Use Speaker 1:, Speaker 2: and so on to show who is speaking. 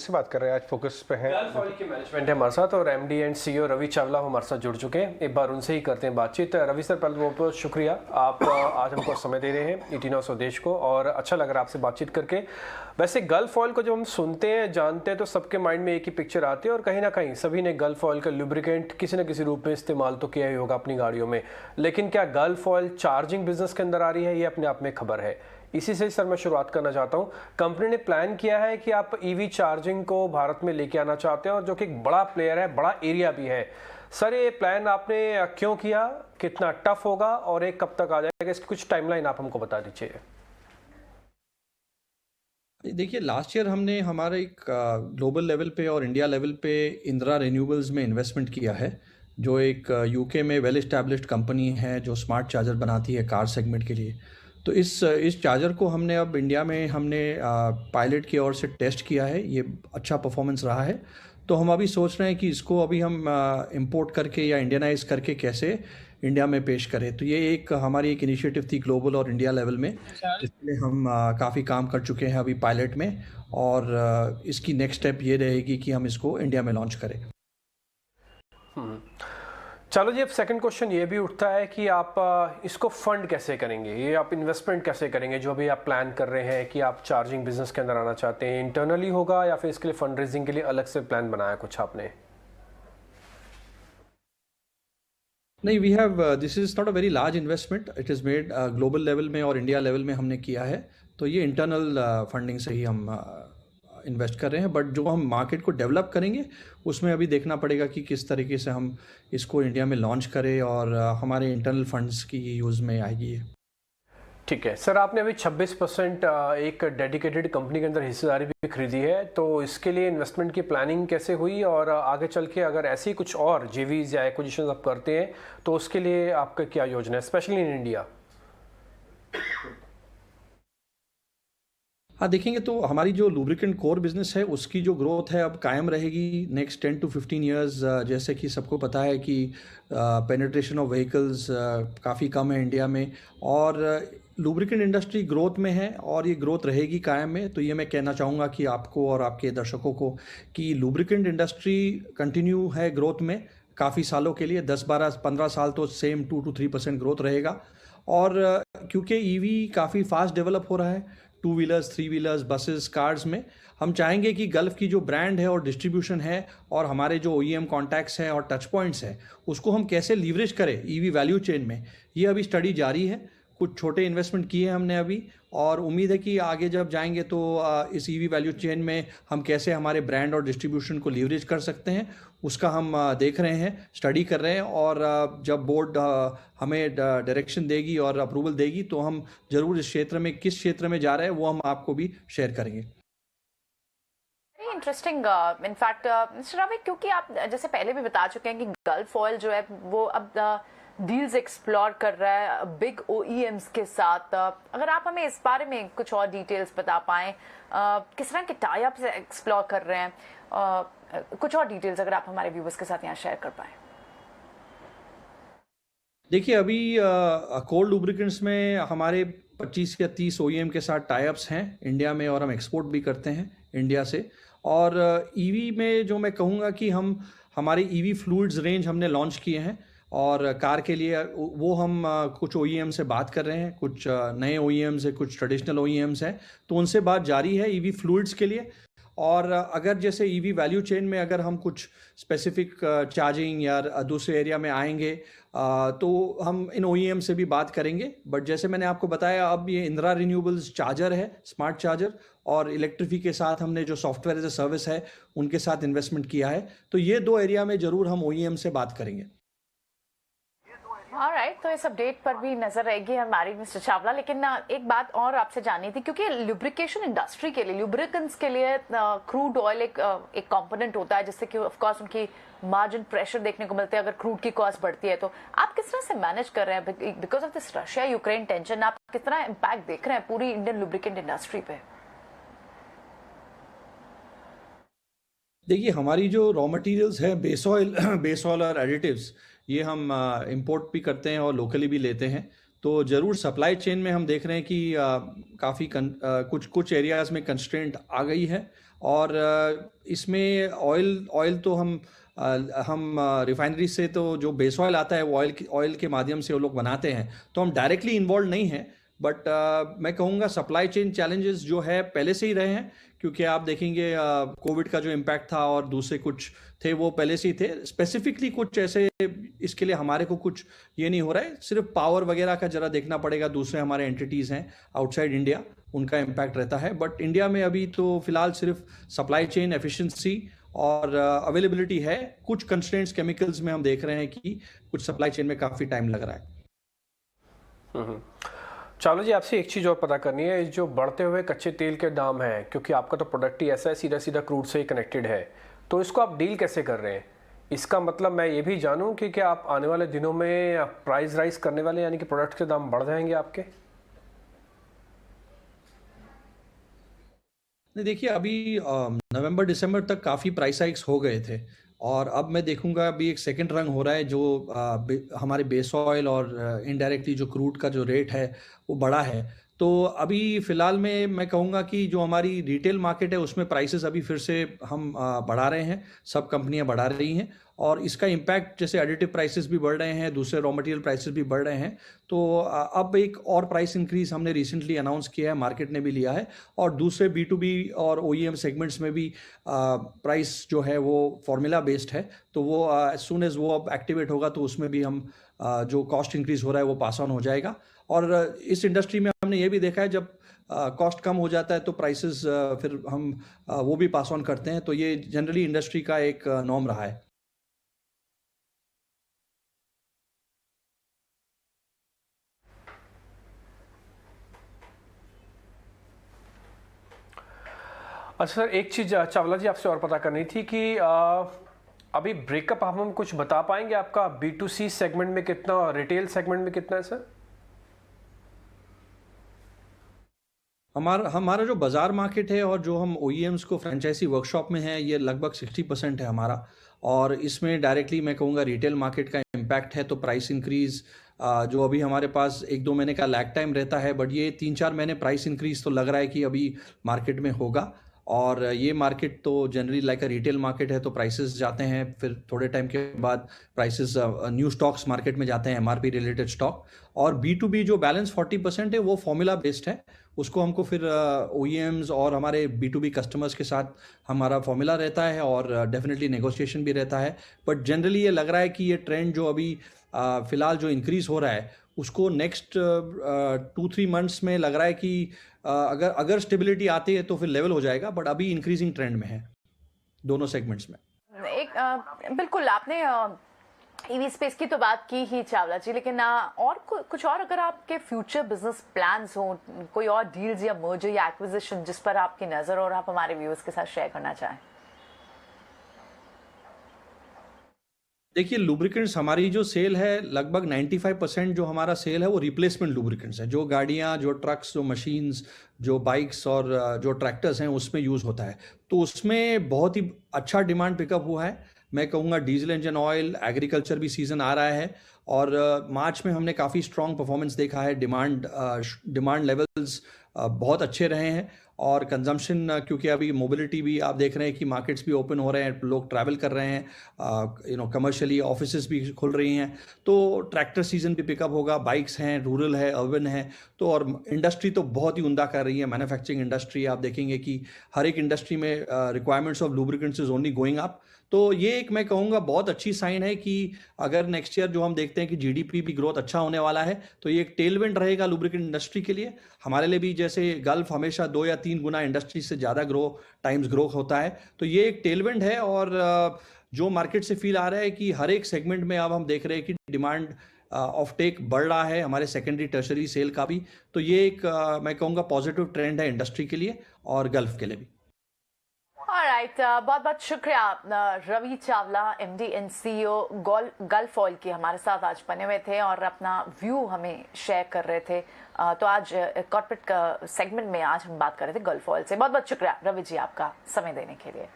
Speaker 1: से बात कर रहे हैं। आज फोकस पे है गल्फ ऑयल की मैनेजमेंट है हमारे साथ और MD and CEO Ravi Chawla हमारे साथ जुड़ चुके हैं। एक बार उनसे ही करते हैं बातचीत। रवि सर, पहले बहुत बहुत शुक्रिया, आप आज हमको समय दे रहे हैं ईटीनॉ स्वदेश को, और अच्छा लग रहा है आपसे बातचीत करके। वैसे गल्फ ऑयल को जब हम सुनते हैं, जानते हैं, तो सबके माइंड में एक ही पिक्चर आती है, और कहीं ना कहीं सभी ने गल्फ ऑयल का लुब्रिकेंट किसी न किसी रूप में इस्तेमाल तो किया ही होगा अपनी गाड़ियों में। लेकिन क्या गल्फ ऑयल चार्जिंग बिजनेस के अंदर आ रही है, ये अपने आप में खबर है। इसी से सर मैं शुरुआत करना चाहता हूँ। कंपनी ने प्लान किया है कि आप ईवी चार्जिंग को भारत में लेके आना चाहते हैं, और जो कि एक बड़ा प्लेयर है, बड़ा एरिया भी है। सर, ये प्लान आपने क्यों किया, कितना टफ होगा, और एक कब तक आ जाएगा, इसकी कुछ टाइमलाइन आप हमको बता दीजिए।
Speaker 2: देखिए, लास्ट ईयर हमने हमारे एक ग्लोबल लेवल पे और इंडिया लेवल पे इंदिरा रिन्यूएबल्स में इन्वेस्टमेंट किया है, जो एक यूके में वेल एस्टैब्लिश्ड कंपनी है जो स्मार्ट चार्जर बनाती है कार सेगमेंट के लिए। तो इस चार्जर को हमने अब इंडिया में हमने पायलट की ओर से टेस्ट किया है, ये अच्छा परफॉर्मेंस रहा है। तो हम अभी सोच रहे हैं कि इसको अभी हम इंपोर्ट करके या इंडियनाइज करके कैसे इंडिया में पेश करें। तो ये एक हमारी एक इनिशिएटिव थी ग्लोबल और इंडिया लेवल में, जिसमें हम काफ़ी काम कर चुके हैं अभी पायलट में, और इसकी नेक्स्ट स्टेप ये रहेगी कि हम इसको इंडिया में लॉन्च करें।
Speaker 1: चलो जी, अब सेकंड क्वेश्चन ये भी उठता है कि आप इसको फंड कैसे करेंगे, ये आप इन्वेस्टमेंट कैसे करेंगे जो अभी आप प्लान कर रहे हैं कि आप चार्जिंग बिजनेस के अंदर आना चाहते हैं। इंटरनली होगा या फिर इसके लिए फंड रेजिंग के लिए अलग से प्लान बनाया कुछ आपने?
Speaker 2: नहीं, we have this is not a very large investment, it is made global level में और इंडिया लेवल में हमने किया है। तो ये इंटरनल फंडिंग से ही हम इन्वेस्ट कर रहे हैं, बट जो हम मार्केट को डेवलप करेंगे उसमें अभी देखना पड़ेगा कि किस तरीके से हम इसको इंडिया में लॉन्च करें, और हमारे इंटरनल फंड्स की यूज़ में आएगी ये।
Speaker 1: ठीक है सर, आपने अभी 26% एक डेडिकेटेड कंपनी के अंदर हिस्सेदारी भी खरीदी है, तो इसके लिए इन्वेस्टमेंट की प्लानिंग कैसे हुई, और आगे चल के अगर ऐसी कुछ और जेवीज या एक्विजिशन आप करते हैं तो उसके लिए आपका क्या योजना है, स्पेशली इन इंडिया?
Speaker 2: हाँ, देखेंगे तो हमारी जो लुब्रिकेंट कोर बिजनेस है उसकी जो ग्रोथ है अब कायम रहेगी नेक्स्ट 10 to 15 ईयर्स। जैसे कि सबको पता है कि पेनिट्रेशन ऑफ व्हीकल्स काफ़ी कम है इंडिया में, और लुब्रिकेंट इंडस्ट्री ग्रोथ में है, और ये ग्रोथ रहेगी कायम में। तो ये मैं कहना चाहूँगा कि आपको और आपके दर्शकों को कि लुब्रिकेंट इंडस्ट्री कंटिन्यू है ग्रोथ में काफ़ी सालों के लिए, 10-12-15 साल तो सेम 2 to 3% ग्रोथ रहेगा। और क्योंकि ईवी काफ़ी फास्ट डेवलप हो रहा है, 2 व्हीलर्स, 3 व्हीलर्स, बसेस, कार्स में, हम चाहेंगे कि गल्फ की जो ब्रांड है और डिस्ट्रीब्यूशन है और हमारे जो OEM कॉन्टैक्ट्स हैं और टच पॉइंट्स हैं, उसको हम कैसे लीवरेज करें ईवी वैल्यू चेन में। ये अभी स्टडी जारी है, कुछ छोटे इन्वेस्टमेंट किए हैं हमने अभी, और उम्मीद है कि आगे जब जाएंगे तो इस ईवी वैल्यू चेन में हम कैसे हमारे ब्रांड और डिस्ट्रीब्यूशन को लीवरेज कर सकते हैं, उसका हम देख रहे हैं, स्टडी कर रहे हैं। और जब बोर्ड हमें डायरेक्शन देगी और अप्रूवल देगी तो हम ज़रूर इस क्षेत्र में, किस क्षेत्र में जा रहे हैं वो हम आपको भी शेयर करेंगे।
Speaker 3: इंटरेस्टिंग इनफैक्ट मिस्टर रवि, क्योंकि आप जैसे पहले भी बता चुके हैं कि गल्फ ऑयल जो है वो अब डील्स एक्सप्लोर कर रहा है बिग OEMs के साथ। अगर आप हमें इस बारे में कुछ और डिटेल्स बता पाएं, किस तरह के टाई अप एक्सप्लोर कर रहे हैं, कुछ और डिटेल्स अगर आप हमारे व्यूअर्स के साथ यहाँ शेयर कर पाएं।
Speaker 2: देखिए, अभी कोर लुब्रिकेंट्स में हमारे 25 या 30 OEM के साथ टाई अप्स हैं इंडिया में, और हम एक्सपोर्ट भी करते हैं इंडिया से। और ईवी में जो मैं कहूँगा कि हम हमारे ईवी फ्लूइड्स रेंज हमने लॉन्च किए हैं, और कार के लिए वो हम कुछ OEM से बात कर रहे हैं, कुछ नए OEMs है, कुछ ट्रेडिशनल OEMs हैं, तो उनसे बात जारी है ईवी फ्लूइड्स के लिए। और अगर जैसे ईवी वैल्यू चेन में अगर हम कुछ स्पेसिफिक चार्जिंग या दूसरे एरिया में आएंगे तो हम इन OEM से भी बात करेंगे। बट जैसे मैंने आपको बताया, अब ये इंदिरा रिन्यूएबल्स चार्जर है, स्मार्ट चार्जर, और इलेक्ट्रिफी के साथ हमने जो सॉफ्टवेयर एज ए सर्विस है उनके साथ इन्वेस्टमेंट किया है। तो ये 2 एरिया में ज़रूर हम OEM से बात करेंगे।
Speaker 3: ऑलराइट, तो इस अपडेट पर भी नजर रहेगी हमारी मिस्टर चावला। लेकिन एक बात और आपसे जाननी थी, क्योंकि लुब्रिकेशन इंडस्ट्री के लिए, लुब्रिकेंट्स के लिए क्रूड ऑयल एक कंपोनेंट होता है, जिससे कि ऑफ कोर्स उनकी मार्जिन प्रेशर देखने को मिलते हैं अगर क्रूड की कॉस्ट बढ़ती है। तो आप किस तरह से मैनेज कर रहे हैं because of this Russia Ukraine tension? आप किस तरह इम्पैक्ट देख रहे हैं पूरी इंडियन लुब्रिकेंट इंडस्ट्री पे?
Speaker 2: देखिए, हमारी जो रॉ मटेरियल्स है, बेस ऑयल और एडिटिव्स, ये हम इंपोर्ट भी करते हैं और लोकली भी लेते हैं। तो ज़रूर सप्लाई चेन में हम देख रहे हैं कि काफ़ी कुछ एरियाज़ में कंस्ट्रेंट आ गई है। और इसमें ऑयल तो हम रिफाइनरी से तो जो बेस ऑयल आता है वो ऑयल के माध्यम से वो लोग बनाते हैं, तो हम डायरेक्टली इन्वॉल्व नहीं हैं। बट मैं कहूँगा सप्लाई चेन चैलेंजेस जो है पहले से ही रहे हैं, क्योंकि आप देखेंगे कोविड का जो इम्पैक्ट था और दूसरे कुछ थे वो पहले से ही थे। स्पेसिफिकली कुछ ऐसे इसके लिए हमारे को कुछ ये नहीं हो रहा है, सिर्फ पावर वगैरह का जरा देखना पड़ेगा, दूसरे हमारे एंटिटीज़ हैं आउटसाइड इंडिया, उनका इम्पैक्ट रहता है। बट इंडिया में अभी तो फिलहाल सिर्फ सप्लाई चेन एफिशिएंसी और अवेलेबिलिटी है। कुछ कंस्ट्रेंट्स केमिकल्स में हम देख रहे हैं कि कुछ सप्लाई चेन में काफ़ी टाइम लग रहा है।
Speaker 1: चावला जी, आपसे एक चीज़ और पता करनी है, जो बढ़ते हुए कच्चे तेल के दाम हैं, क्योंकि आपका तो प्रोडक्ट ही ऐसा है सीधा सीधा क्रूड से ही कनेक्टेड है, तो इसको आप डील कैसे कर रहे हैं? इसका मतलब मैं ये भी जानूं कि क्या आप आने वाले दिनों में प्राइस राइज करने वाले, यानी कि प्रोडक्ट के दाम बढ़ जाएंगे आपके?
Speaker 2: नहीं, देखिए अभी नवंबर दिसंबर तक काफ़ी प्राइस हाइक्स हो गए थे, और अब मैं देखूंगा अभी एक सेकंड रंग हो रहा है, जो हमारे बेस ऑयल और इनडायरेक्टली जो क्रूड का जो रेट है वो बढ़ा है। तो अभी फ़िलहाल में मैं कहूँगा कि जो हमारी रिटेल मार्केट है उसमें प्राइसेस अभी फिर से हम बढ़ा रहे हैं, सब कंपनियां बढ़ा रही हैं, और इसका इम्पैक्ट जैसे एडिटिव प्राइसेस भी बढ़ रहे हैं, दूसरे रॉ मटेरियल प्राइसेस भी बढ़ रहे हैं। तो अब एक और प्राइस इंक्रीज हमने रिसेंटली अनाउंस किया है, मार्केट ने भी लिया है, और दूसरे B2B और OEM सेगमेंट्स में भी प्राइस जो है वो फॉर्मूला बेस्ड है, तो वो एज सून एज वो अब एक्टिवेट होगा तो उसमें भी हम जो कॉस्ट इंक्रीज हो रहा है वो पास ऑन हो जाएगा। और इस इंडस्ट्री में हमने ये भी देखा है, जब कॉस्ट कम हो जाता है तो प्राइसेस फिर हम वो भी पास ऑन करते हैं, तो ये जनरली इंडस्ट्री का एक नॉर्म रहा है।
Speaker 1: अच्छा सर, एक चीज़ चावला जी आपसे और पता करनी थी कि अभी ब्रेकअप हम कुछ बता पाएंगे आपका B2C सेगमेंट में कितना और रिटेल सेगमेंट में कितना है सर?
Speaker 2: हमारा जो बाज़ार मार्केट है और जो हम OEMs को फ्रेंचाइजी वर्कशॉप में है, ये लगभग 60% है हमारा, और इसमें डायरेक्टली मैं कहूँगा रिटेल मार्केट का इम्पैक्ट है। तो प्राइस इंक्रीज़ जो अभी हमारे पास 1-2 महीने का लैग टाइम रहता है, बट ये 3-4 महीने प्राइस इंक्रीज़ तो लग रहा है कि अभी मार्केट में होगा। और ये मार्केट तो generally like a retail market है, तो प्राइसेस जाते हैं, फिर थोड़े टाइम के बाद प्राइसेस न्यू स्टॉक्स मार्केट में जाते हैं, MRP रिलेटेड स्टॉक। और B2B जो बैलेंस 40% है वो फॉर्मूला बेस्ड है, उसको हमको फिर OEMs और हमारे B2B कस्टमर्स के साथ हमारा फॉर्मूला रहता है, और डेफिनेटली नेगोशिएशन भी रहता है। बट जनरली ये लग रहा है कि ये ट्रेंड जो अभी फ़िलहाल जो इंक्रीज़ हो रहा है उसको नेक्स्ट 2-3 मंथ्स में लग रहा है कि अगर स्टेबिलिटी आती है तो फिर लेवल हो जाएगा, बट अभी इंक्रीजिंग ट्रेंड में है दोनों सेगमेंट्स में।
Speaker 3: बिल्कुल आपने ईवी स्पेस की तो बात की ही चावला जी, लेकिन और कुछ और अगर आपके फ्यूचर बिजनेस प्लान्स हो, कोई और डील्स या मर्जर या एक्विजिशन जिस पर आपकी नजर और आप हमारे व्यूअर्स के साथ शेयर करना चाहें?
Speaker 2: देखिए, लुब्रिकेंट्स हमारी जो सेल है लगभग 95% जो हमारा सेल है वो रिप्लेसमेंट लुब्रिकेंट्स है। जो गाड़ियाँ, जो ट्रक्स, जो मशीन्स, जो बाइक्स और जो ट्रैक्टर्स हैं उसमें यूज़ होता है, तो उसमें बहुत ही अच्छा डिमांड पिकअप हुआ है। मैं कहूँगा डीजल इंजन ऑयल, एग्रीकल्चर भी सीज़न आ रहा है, और मार्च में हमने काफ़ी स्ट्रॉन्ग परफॉर्मेंस देखा है। डिमांड लेवल्स बहुत अच्छे रहे हैं, और कंजम्पशन क्योंकि अभी मोबिलिटी भी आप देख रहे हैं कि मार्केट्स भी ओपन हो रहे हैं, लोग ट्रैवल कर रहे हैं, कमर्शियली ऑफिसेज भी खुल रही हैं, तो ट्रैक्टर सीजन भी पिकअप होगा, बाइक्स हैं, रूरल है, अर्बन है, तो और इंडस्ट्री तो बहुत ही उम्दा कर रही है। मैन्युफैक्चरिंग इंडस्ट्री आप देखेंगे कि हर एक इंडस्ट्री में requirements of lubricants is only going up. तो ये एक मैं कहूँगा बहुत अच्छी साइन है कि अगर नेक्स्ट ईयर जो हम देखते हैं कि GDP भी ग्रोथ अच्छा होने वाला है, तो ये एक टेलविंड रहेगा लुब्रिकेंट इंडस्ट्री के लिए, हमारे लिए भी। जैसे गल्फ हमेशा 2 या 3 गुना इंडस्ट्री से ज़्यादा ग्रो होता है, तो ये एक टेलविंड है। और जो मार्केट से फील आ रहा है कि हर एक सेगमेंट में अब हम देख रहे हैं कि डिमांड ऑफ टेक बढ़ रहा है, हमारे सेकेंडरी टर्शरी सेल का भी। तो ये एक मैं कहूँगा पॉजिटिव ट्रेंड है इंडस्ट्री के लिए और गल्फ के लिए भी।
Speaker 3: ऑलराइट, बहुत बहुत शुक्रिया Ravi Chawla, MD and CEO Gulf Oil की हमारे साथ आज बने हुए थे और अपना व्यू हमें शेयर कर रहे थे। तो आज कॉर्पोरेट सेगमेंट में आज हम बात कर रहे थे गल्फ ऑयल से। बहुत बहुत शुक्रिया रवि जी आपका समय देने के लिए।